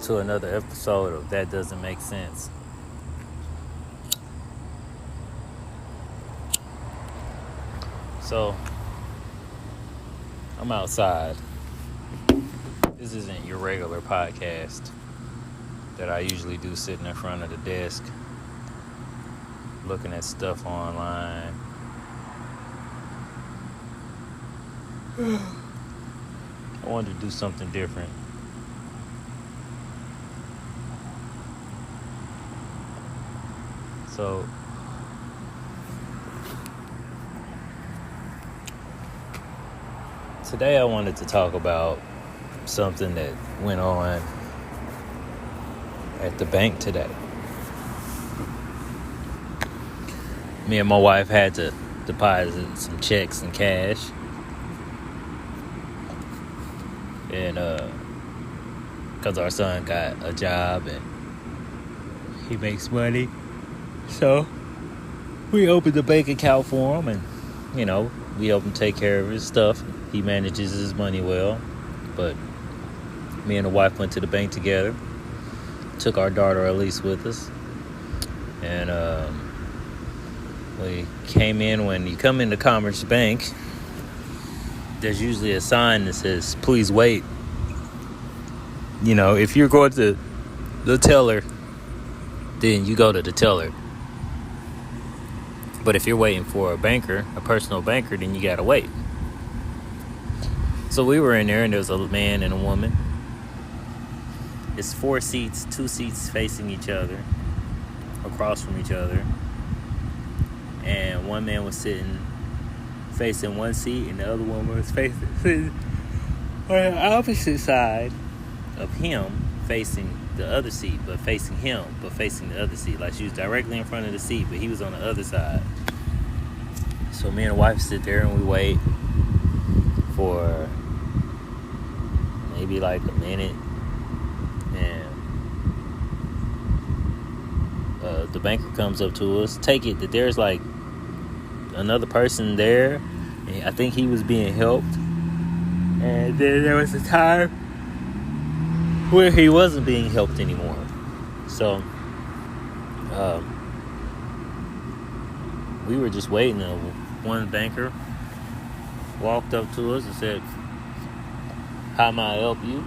to another episode of That Doesn't Make Sense. So, I'm outside. This isn't your regular podcast that I usually do sitting in front of the desk, looking at stuff online. I wanted to do something different. So, today I wanted to talk about something that went on at the bank today. Me and my wife had to deposit some checks and cash. And because our son got a job and he makes money. So we opened the bank account for him, and we help him take care of his stuff. He manages his money well. But me and the wife went to the bank together, took our daughter Elise with us, and we came in. When you come into Commerce Bank, there's usually a sign that says, "Please wait." If you're going to the teller, then you go to the teller. But if you're waiting for a personal banker, then you gotta wait. So we were in there, and there was a man and a woman. It's 4 seats, 2 seats facing each other, across from each other. And one man was sitting facing one seat, and the other woman was sitting on the opposite side of him, facing the other seat, but facing him, but facing the other seat. Like she was directly in front of the seat, but he was on the other side. So me and the wife sit there and we wait for maybe like a minute, and the banker comes up to us. Take it that there's like another person there, and I think he was being helped, and then there was a time where he wasn't being helped anymore. So we were just waiting. One banker walked up to us and said, "How may I help you?"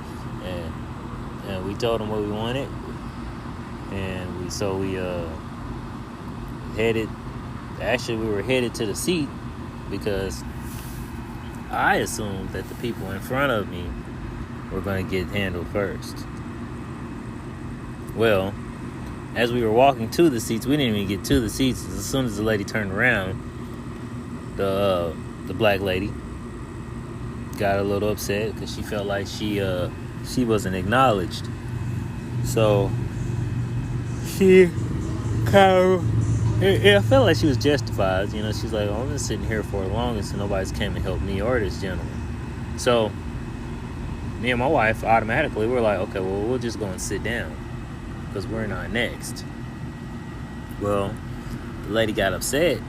And we told him what we wanted, and we headed. Actually, we were headed to the seat because I assumed that the people in front of me were going to get handled first. Well, as we were walking to the seats, we didn't even get to the seats. As soon as the lady turned around, the black lady got a little upset because she felt like she wasn't acknowledged. So she kind of, I felt like she was justified. She's like, "Oh, I've been sitting here for the longest and nobody's came to help me or this gentleman." So me and my wife automatically were like, "Okay, well, we'll just go and sit down because we're not next." Well, the lady got upset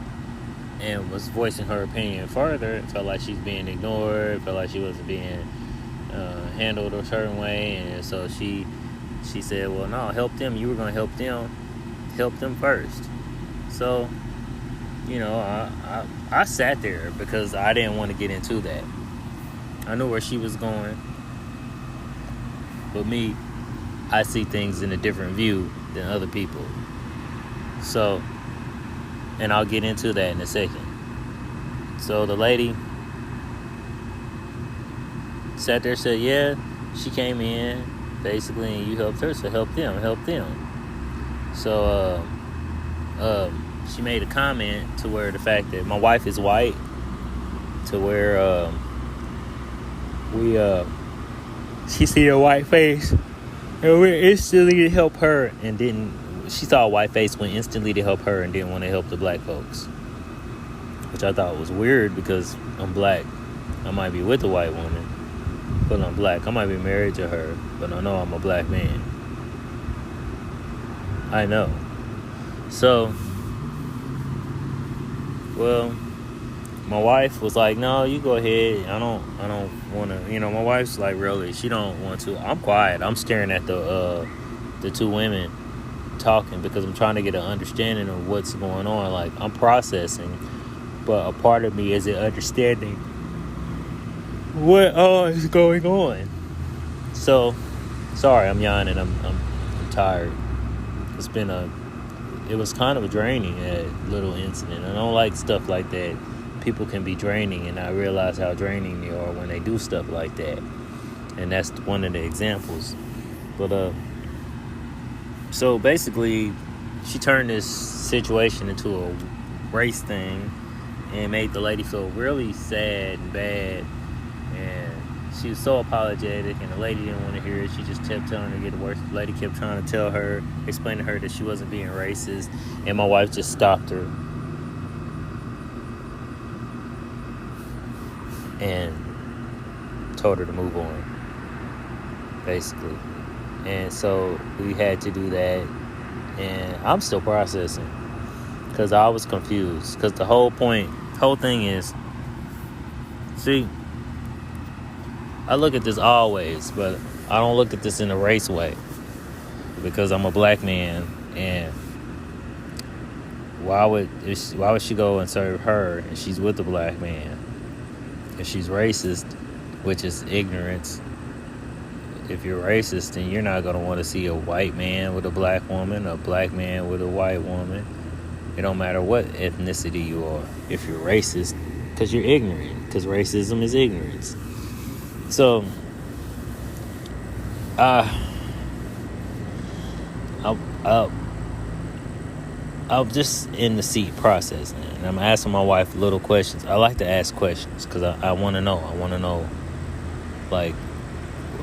and was voicing her opinion further, and felt like she's being ignored, felt like she wasn't being handled a certain way, and so she said, "Well, no, help them. You were going to help them first." So, I sat there because I didn't want to get into that. I knew where she was going, but me, I see things in a different view than other people. So, and I'll get into that in a second. So the lady sat there, said, "Yeah, she came in, basically, and you helped her, so help them. So, she made a comment to where the fact that my wife is white, to where, she see a white face, and we instantly help her, and she saw a white face, went instantly to help her, and didn't want to help the black folks, which I thought was weird because I'm black. I might be with a white woman, but I'm black. I might be married to her, but I know I'm a black man. I know. So, well, my wife was like, no, you go ahead. I don't want to, my wife's like, really, she don't want to. I'm quiet. I'm staring at the two women talking because I'm trying to get an understanding of what's going on. Like, I'm processing, but a part of me isn't understanding what is going on. So, sorry, I'm yawning. I'm tired. It was kind of a draining little incident. I don't like stuff like that. People can be draining, and I realize how draining they are when they do stuff like that. And that's one of the examples. But so basically, she turned this situation into a race thing and made the lady feel really sad and bad. And she was so apologetic, and the lady didn't want to hear it. She just kept telling her to get worse. The lady kept trying to tell her, explain to her that she wasn't being racist, and my wife just stopped her and told her to move on, basically. And so we had to do that, and I'm still processing because I was confused. Because the whole thing is, see, I look at this always, but I don't look at this in a race way because I'm a black man, and why would she go and serve her and she's with a black man? If she's racist, which is ignorance, if you're racist, then you're not going to want to see a white man with a black woman, a black man with a white woman. It don't matter what ethnicity you are if you're racist, because you're ignorant, because racism is ignorance. So, I'm just in the seat processing, and I'm asking my wife little questions. I like to ask questions because I want to know. I want to know, like,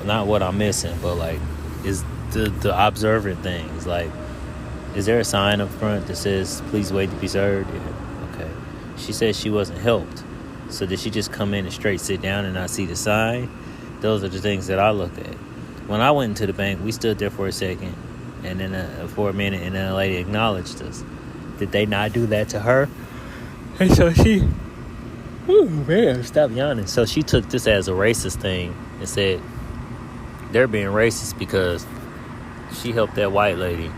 not what I'm missing, but like, is the observant things. Like, is there a sign up front that says "Please wait to be served"? Yeah. Okay. She said she wasn't helped. So did she just come in and straight sit down and not see the sign? Those are the things that I looked at. When I went into the bank, we stood there for a second, and then for a minute, and then a lady acknowledged us. Did they not do that to her? And so stop yawning. So she took this as a racist thing and said they're being racist because she helped that white lady.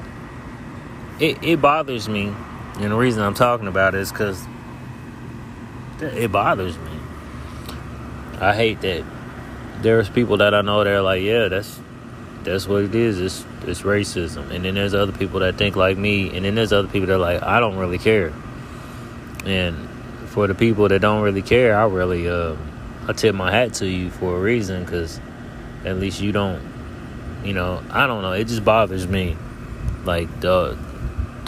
It bothers me, and the reason I'm talking about it is because it bothers me. I hate that there's people that I know that are like, yeah, that's what it is. It's racism. And then there's other people that think like me, and then there's other people that are like, I don't really care. And for the people that don't really care, I tip my hat to you for a reason, because at least you don't, I don't know. It just bothers me, like the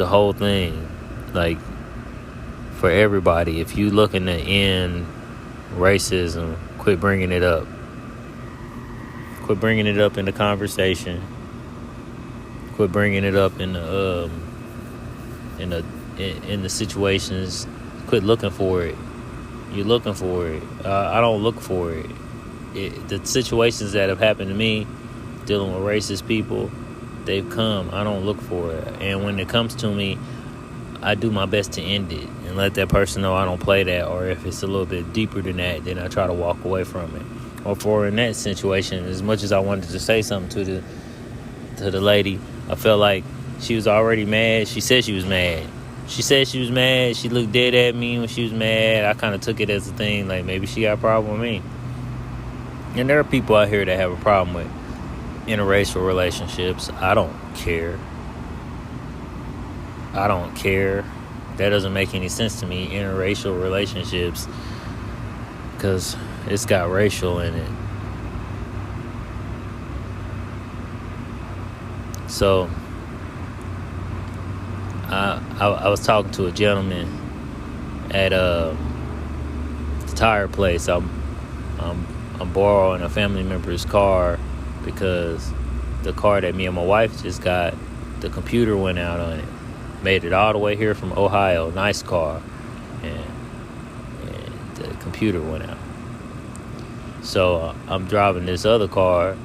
whole thing, like, for everybody. If you looking to end racism, quit bringing it up. Quit bringing it up in the conversation. Quit bringing it up in the situations. Quit looking for it. You're looking for it. I don't look for it. The situations that have happened to me, dealing with racist people, they've come. I don't look for it. And when it comes to me, I do my best to end it and let that person know I don't play that. Or if it's a little bit deeper than that, then I try to walk away from it. Or for in that situation, as much as I wanted to say something to the lady, I felt like she was already mad. She said she was mad. She looked dead at me when she was mad. I kind of took it as a thing, like maybe she got a problem with me. And there are people out here that have a problem with interracial relationships. I don't care. That doesn't make any sense to me, interracial relationships, because it's got racial in it. So I was talking to a gentleman at the tire place. I'm borrowing a family member's car because the car that me and my wife just got, the computer went out on it. Made it all the way here from Ohio. Nice car. And the computer went out. So I'm driving this other car,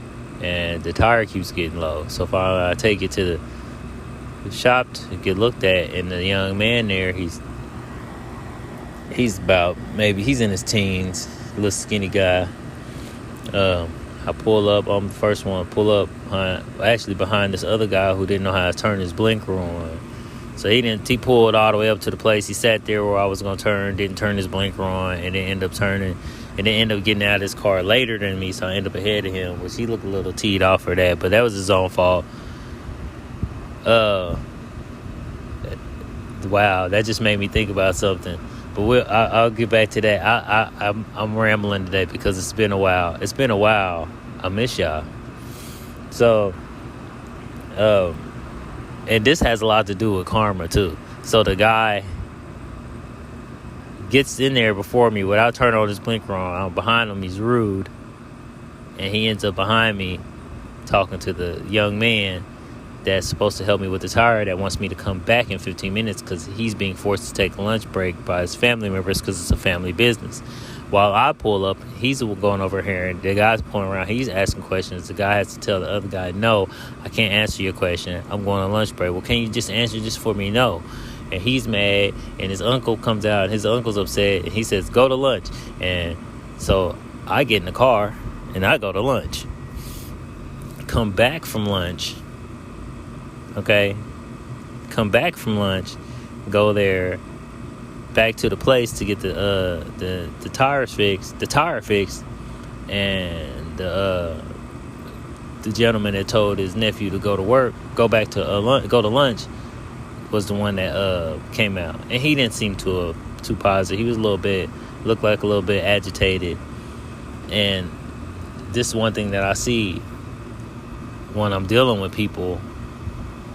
and the tire keeps getting low. So finally I take it to the shop to get looked at, and the young man there, he's He's about, maybe he's in his teens, little skinny guy. I pull up. I'm the first one to pull up behind this other guy who didn't know how to turn his blinker on. So he pulled all the way up to the place. He sat there where I was going to turn, didn't turn his blinker on, and then ended up turning, and then ended up getting out of his car later than me, so I ended up ahead of him, which he looked a little teed off for that, but that was his own fault. Wow, that just made me think about something. But I'll get back to that. I'm rambling today because it's been a while. I miss y'all. So, and this has a lot to do with karma too. So the guy gets in there before me without turning on his blinker on. I'm behind him. He's rude, and he ends up behind me talking to the young man that's supposed to help me with the tire, that wants me to come back in 15 minutes because he's being forced to take a lunch break by his family members because it's a family business. While I pull up, he's going over here, and the guy's pulling around. He's asking questions. The guy has to tell the other guy, no, I can't answer your question. I'm going on lunch break. Well, can you just answer just for me? No. And he's mad, and his uncle comes out. His uncle's upset, and he says, go to lunch. And so I get in the car, and I go to lunch. Come back from lunch. Okay, come back from lunch, go there, back to the place to get the tire fixed, and the gentleman that told his nephew to go to lunch was the one that came out, and he didn't seem too positive. He was looked like a little bit agitated, and this is one thing that I see when I'm dealing with people,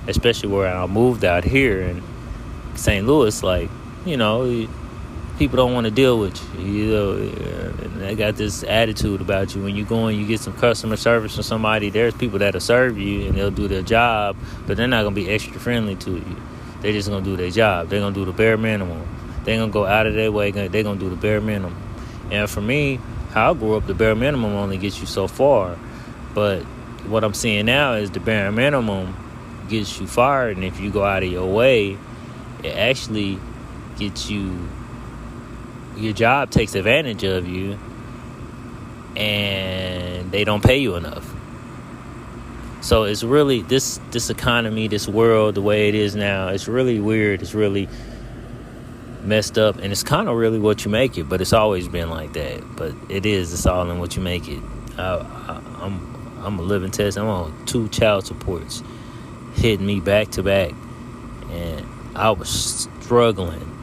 especially where I moved out here in St. Louis. Like, people don't want to deal with you. And they got this attitude about you. When you go and you get some customer service from somebody, there's people that'll serve you and they'll do their job, but they're not going to be extra friendly to you. They're just going to do their job. They're going to do the bare minimum. They're going to go out of their way. They're going to do the bare minimum. And for me, how I grew up, the bare minimum only gets you so far. But what I'm seeing now is the bare minimum gets you fired, and if you go out of your way, it actually gets you, your job takes advantage of you, and they don't pay you enough. So it's really this economy, this world, the way it is now, it's really weird. It's really messed up, and it's kind of really what you make it. But it's always been like that. But it's all in what you make it. I'm a living test. I'm on 2 child supports hitting me back to back, and I was struggling.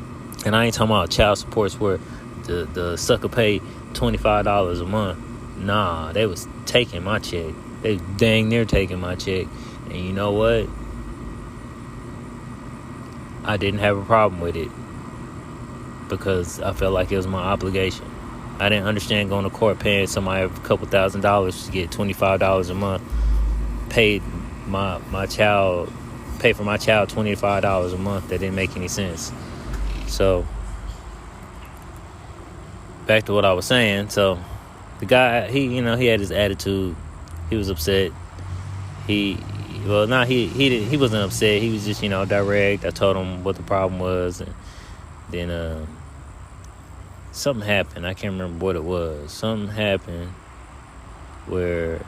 And I ain't talking about child supports where the sucker paid $25 a month. Nah, they was taking my check. They dang near taking my check. And you know what? I didn't have a problem with it because I felt like it was my obligation. I didn't understand going to court paying somebody a couple $1,000s to get $25 a month. Pay for my child $25 a month. That didn't make any sense. So back to what I was saying. So the guy, he had his attitude. He was upset. He wasn't upset. He was just, direct. I told him what the problem was, and then something happened. I can't remember what it was. Something happened where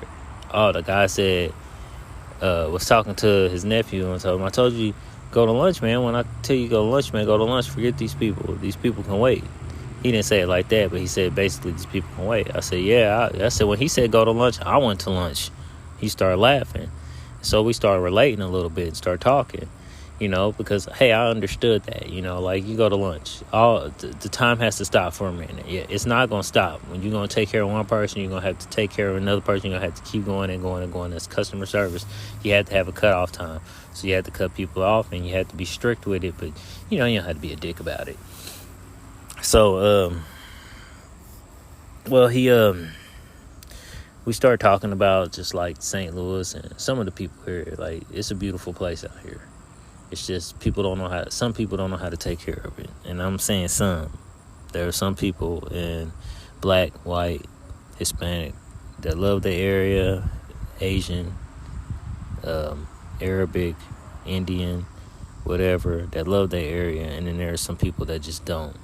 the guy said, was talking to his nephew and told him, I told you, go to lunch, man. When I tell you go to lunch, man, go to lunch. Forget these people. These people can wait. He didn't say it like that, but he said basically these people can wait. I said, yeah. I said, when he said go to lunch, I went to lunch. He started laughing. So we started relating a little bit and started talking, because, hey, I understood that, like you go to lunch. The time has to stop for a minute. Yeah, it's not going to stop. When you're going to take care of one person, you're going to have to take care of another person. You're going to have to keep going and going and going. That's customer service. You have to have a cutoff time. So you have to cut people off, and you have to be strict with it, but, you don't have to be a dick about it. So, we started talking about just like St. Louis and some of the people here. Like, it's a beautiful place out here. It's just some people don't know how to take care of it. And I'm saying some. There are some people in black, white, Hispanic that love the area, Asian, Arabic, Indian, whatever, that love their area. And then there are some people that just don't.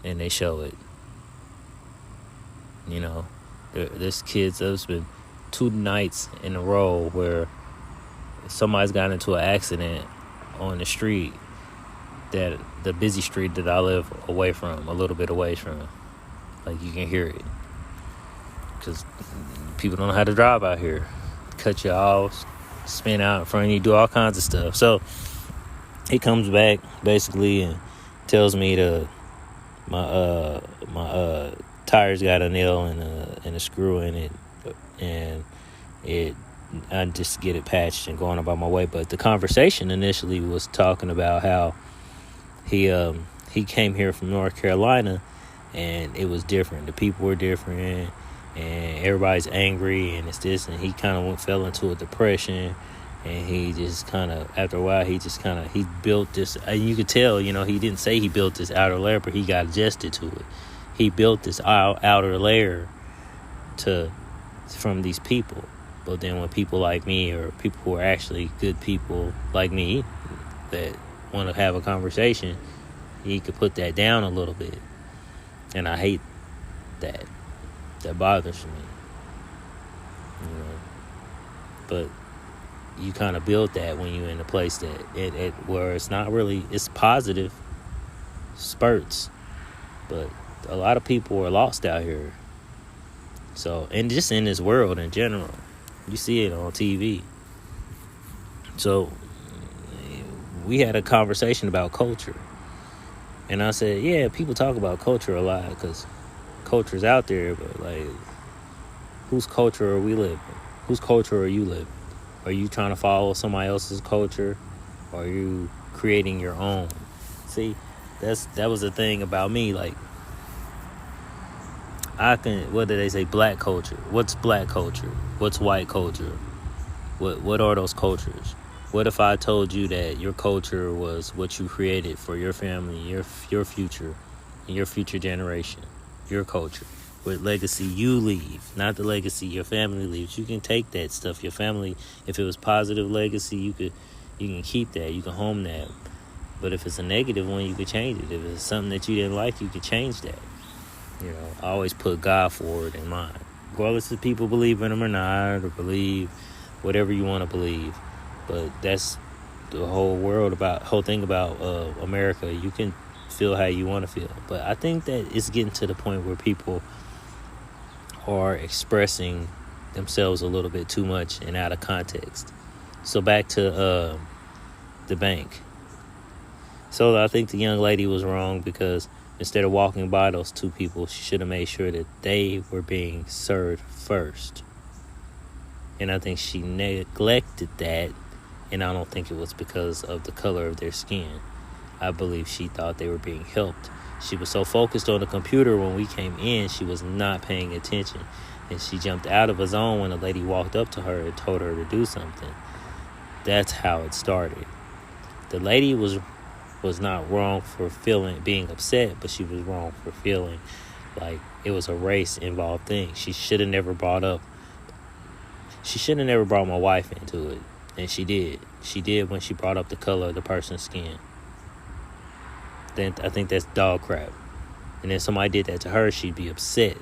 and they show it. You know, there's kids. There's been 2 nights in a row where somebody's got into an accident on the street, that the busy street that I live away from, a little bit away from. Like, you can hear it. Because people don't know how to drive out here. Cut you off, spin out in front of you, do all kinds of stuff. So he comes back basically and tells me my tires got a nail and a screw in it, and I just get it patched and going about my way. But the conversation initially was talking about how he came here from North Carolina, and it was different. The people were different, and everybody's angry, and it's this, and he kind of fell into a depression, and he just kind of, after a while, he built this, and you could tell, you know, he didn't say he built this outer layer, but he got adjusted to it. He built this outer layer from these people. But then when people like me, or people who are actually good people like me that want to have a conversation, he could put that down a little bit. And I hate that. That bothers me. You know. But you kind of build that when you're in a place that where it's not really, it's positive spurts, but a lot of people are lost out here. So, and just in this world in general, you see it on TV. So we had a conversation about culture, and I said, yeah, people talk about culture a lot because culture's out there, but like, whose culture are we living? Whose culture are you living? Are you trying to follow somebody else's culture, or are you creating your own? See, that was the thing about me. Like, what do they say? Black culture. What's black culture? What's white culture? What are those cultures? What if I told you that your culture was what you created for your family, your future, and your future generation, your culture? What legacy you leave, not the legacy your family leaves. You can take that stuff, your family, if it was positive legacy, you can keep that, you can home that. But if it's a negative one, you could change it. If it's something that you didn't like, you could change that. You know, I always put God forward in mind, regardless if people believe in him or not, or believe whatever you want to believe. But that's the whole thing about America. You can feel how you want to feel, but I think that it's getting to the point where people are expressing themselves a little bit too much and out of context. So back to the bank. So I think the young lady was wrong, because instead of walking by those 2 people, she should have made sure that they were being served first. And I think she neglected that, and I don't think it was because of the color of their skin. I believe she thought they were being helped. She was so focused on the computer when we came in, she was not paying attention. And she jumped out of a zone when a lady walked up to her and told her to do something. That's how it started. The lady was not wrong for being upset, but she was wrong for feeling like it was a race-involved thing. She should have never brought my wife into it. And she did. She did when she brought up the color of the person's skin. Then I think that's dog crap. And if somebody did that to her, she'd be upset.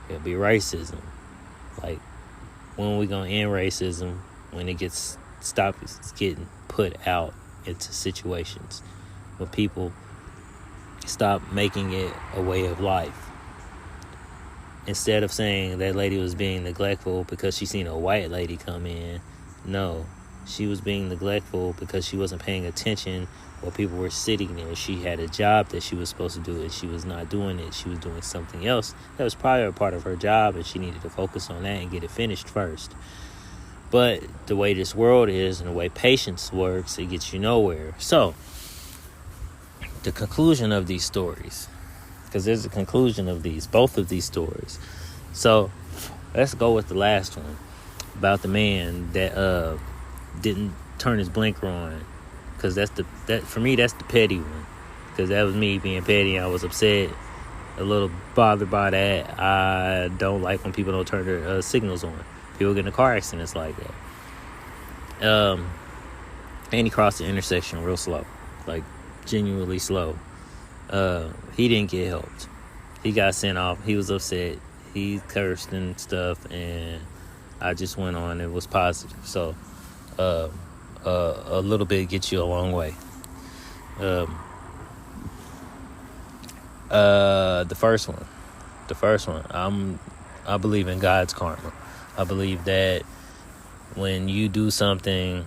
It'd be racism. Like, when are we gonna end racism? When it stops getting put out into situations, when people stop making it a way of life. Instead of saying that lady was being neglectful because she seen a white lady come in, no, she was being neglectful because she wasn't paying attention while people were sitting there. She had a job that she was supposed to do, and she was not doing it. She was doing something else that was probably a part of her job, and she needed to focus on that and get it finished first. But the way this world is and the way patience works, it gets you nowhere. So, the conclusion of these stories, because there's a conclusion of both of these stories. So, let's go with the last one, about the man that didn't turn his blinker on. Because for me, that's the petty one. Because that was me being petty. I was upset, a little bothered by that. I don't like when people don't turn their signals on. People get in car accidents like that. And he crossed the intersection real slow. Like, genuinely slow. He didn't get helped. He got sent off. He was upset. He cursed and stuff, and I just went on and was positive. So a little bit gets you a long way. The first one. I believe in God's karma. I believe that when you do something,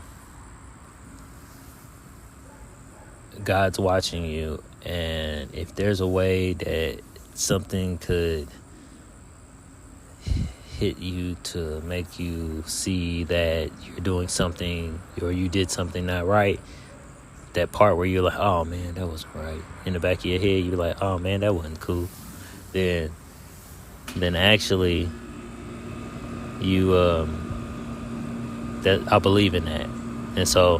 God's watching you, and if there's a way that something could hit you to make you see that you're doing something or you did something not right, that part where you're like, oh man, that wasn't right, in the back of your head you're like, oh man, that wasn't cool, then actually you that I believe in that. And so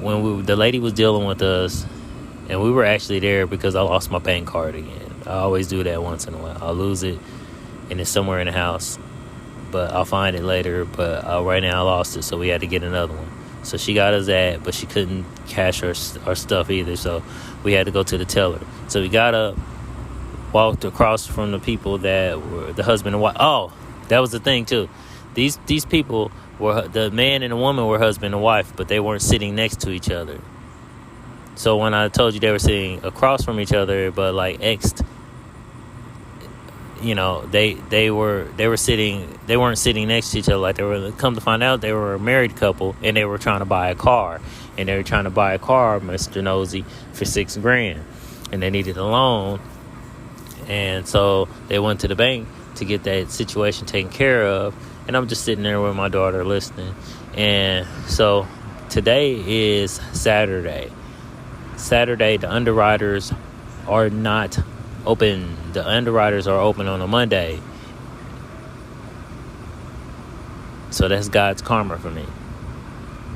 when the lady was dealing with us, and we were actually there because I lost my bank card again. I always do that once in a while. I'll lose it and it's somewhere in the house, but I'll find it later. But right now I lost it, so we had to get another one. So she got us that, but she couldn't cash our stuff either, so we had to go to the teller. So we got up, walked across from the people that were the husband and wife. Oh, that was the thing too. These people were, the man and the woman were husband and wife, but they weren't sitting next to each other. So when I told you they were sitting across from each other, but like X'd, you know, they weren't sitting next to each other. Like, they were, come to find out, they were a married couple, and they were trying to buy a car. And they were trying to buy a car, Mr. Nosy, for $6,000, and they needed a loan. And so they went to the bank to get that situation taken care of. And I'm just sitting there with my daughter listening. And so today is Saturday. The underwriters are not open. The underwriters are open on a Monday. So that's God's karma for me.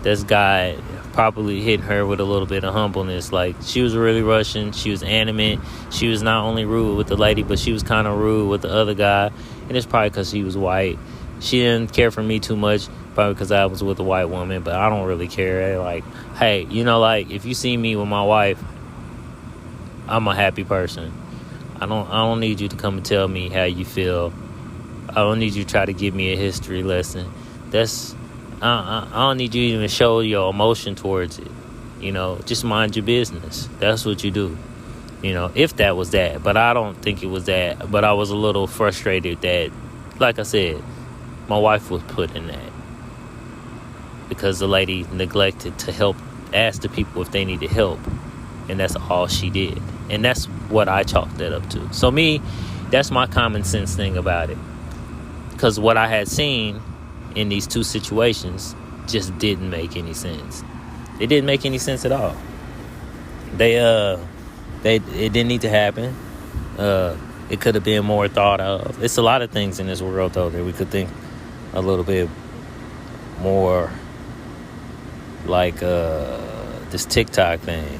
That's God probably hitting her with a little bit of humbleness. Like, she was really rushing. She was animate. She was not only rude with the lady, but she was kind of rude with the other guy. And it's probably because he was white. She didn't care for me too much, probably because I was with a white woman, but I don't really care. Like, hey, you know, like, if you see me with my wife, I'm a happy person. I don't need you to come and tell me how you feel. I don't need you to try to give me a history lesson. I don't need you to even show your emotion towards it. You know, just mind your business. That's what you do. You know, if that was that. But I don't think it was that. But I was a little frustrated that, like I said, my wife was put in that because the lady neglected to ask the people if they needed help. And that's all she did. And that's what I chalked that up to. So me, that's my common sense thing about it. Because what I had seen in these two situations just didn't make any sense. It didn't make any sense at all. It didn't need to happen. It could have been more thought of. It's a lot of things in this world, though, that we could think a little bit more, like this TikTok thing.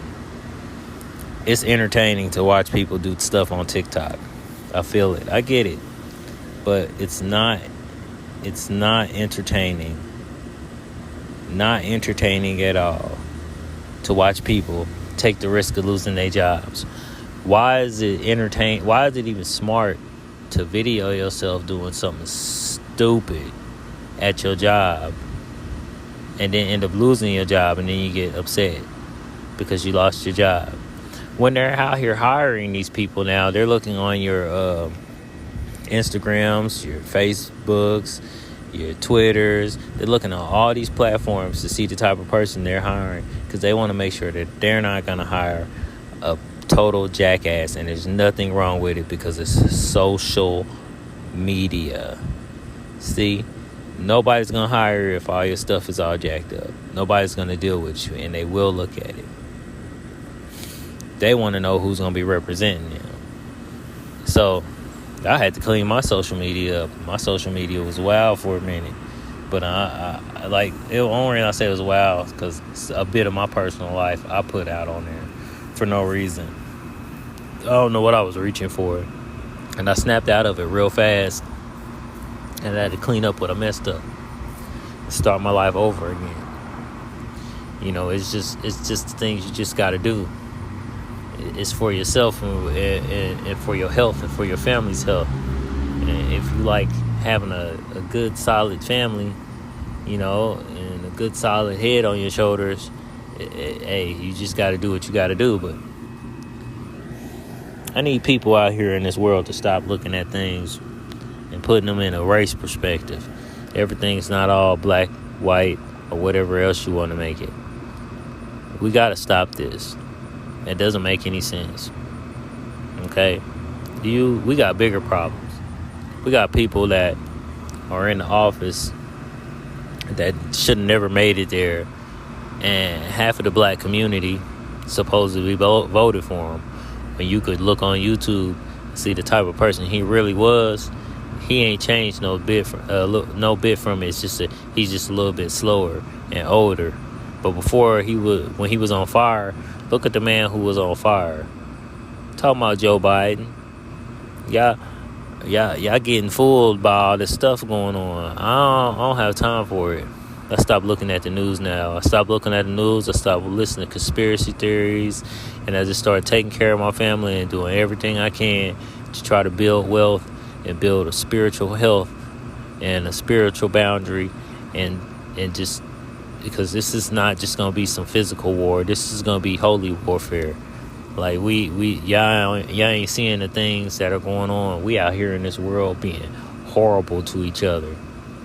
It's entertaining to watch people do stuff on TikTok. I feel it. I get it. But it's not entertaining. Not entertaining at all to watch people take the risk of losing their jobs. Why is it even smart to video yourself doing something stupid at your job and then end up losing your job, and then you get upset because you lost your job? When they're out here hiring these people now, they're looking on your Instagrams, your Facebooks, your Twitters. They're looking on all these platforms to see the type of person they're hiring, because they want to make sure that they're not going to hire a total jackass. And there's nothing wrong with it because it's social media. See, nobody's going to hire you if all your stuff is all jacked up. Nobody's going to deal with you, and they will look at it. They want to know who's going to be representing them. So I had to clean my social media up. My social media was wild for a minute. But I like, the only reason I say it was wild because a bit of my personal life I put out on there for no reason. I don't know what I was reaching for. And I snapped out of it real fast. And I had to clean up what I messed up. Start my life over again. You know, it's just things you just got to do. it's for yourself and for your health and for your family's health. And if you like having a good solid family, you know, and a good solid head on your shoulders, hey, you just got to do what you got to do. But I need people out here in this world to stop looking at things and putting them in a race perspective. Everything's not all black, white, or whatever else you want to make it. We got to stop this. It doesn't make any sense. Okay? We got bigger problems. We got people that are in the office that should have never made it there, and half of the black community supposedly voted for him. When you could look on YouTube and see the type of person he really was, he ain't changed no bit from it. It's just he's just a little bit slower and older. But before when he was on fire, look at the man who was on fire. Talking about Joe Biden. Y'all getting fooled by all this stuff going on. I don't have time for it. I stopped looking at the news now. I stopped looking at the news. I stopped listening to conspiracy theories. And I just started taking care of my family and doing everything I can to try to build wealth and build a spiritual health and a spiritual boundary. And just because this is not just going to be some physical war. This is going to be holy warfare. Like y'all ain't seeing the things that are going on. We out here in this world being horrible to each other.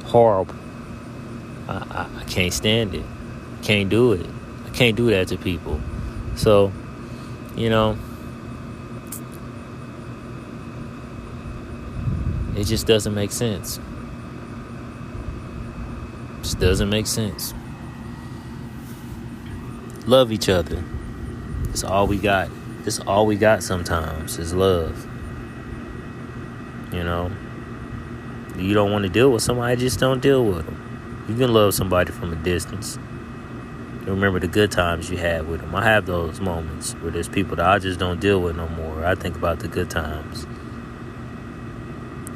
Horrible. I can't stand it. Can't do it. I can't do that to people. So, you know, it just doesn't make sense. Just doesn't make sense. Love each other. It's all we got. It's all we got sometimes is love. You know? You don't want to deal with somebody, just don't deal with them. You can love somebody from a distance. You remember the good times you had with them. I have those moments where there's people that I just don't deal with no more. I think about the good times.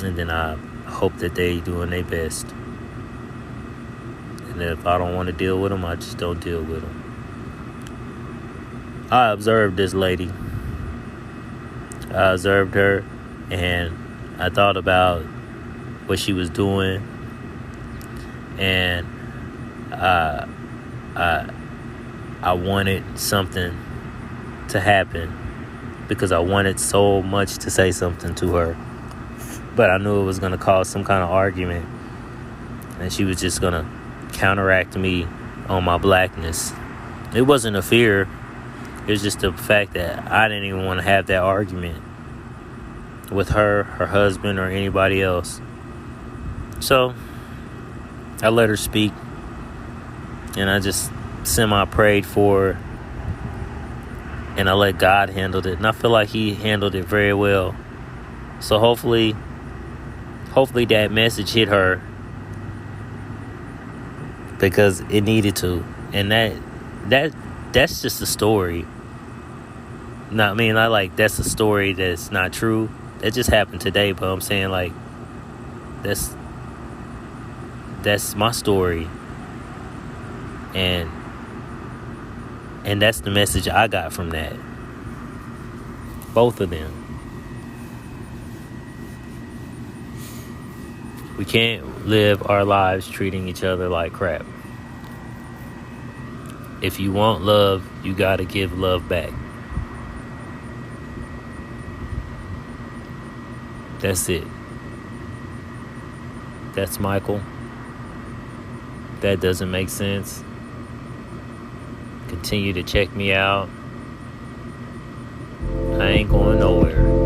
And then I hope that they doing their best. And if I don't want to deal with them, I just don't deal with them. I observed this lady. I observed her, and I thought about what she was doing, and I wanted something to happen because I wanted so much to say something to her, but I knew it was going to cause some kind of argument, and she was just going to counteract me on my blackness. It wasn't a fear. It was just the fact that I didn't even want to have that argument with her husband, or anybody else. So I let her speak, and I just semi-prayed for her, and I let God handle it. And I feel like He handled it very well. So hopefully that message hit her, because it needed to. And that's just a story. No, I mean, that's a story that's not true. That just happened today, but I'm saying, like, that's my story. And that's the message I got from that. Both of them. We can't live our lives treating each other like crap. If you want love, you gotta give love back. That's it. That's Michael. That doesn't make sense. Continue to check me out. I ain't going nowhere.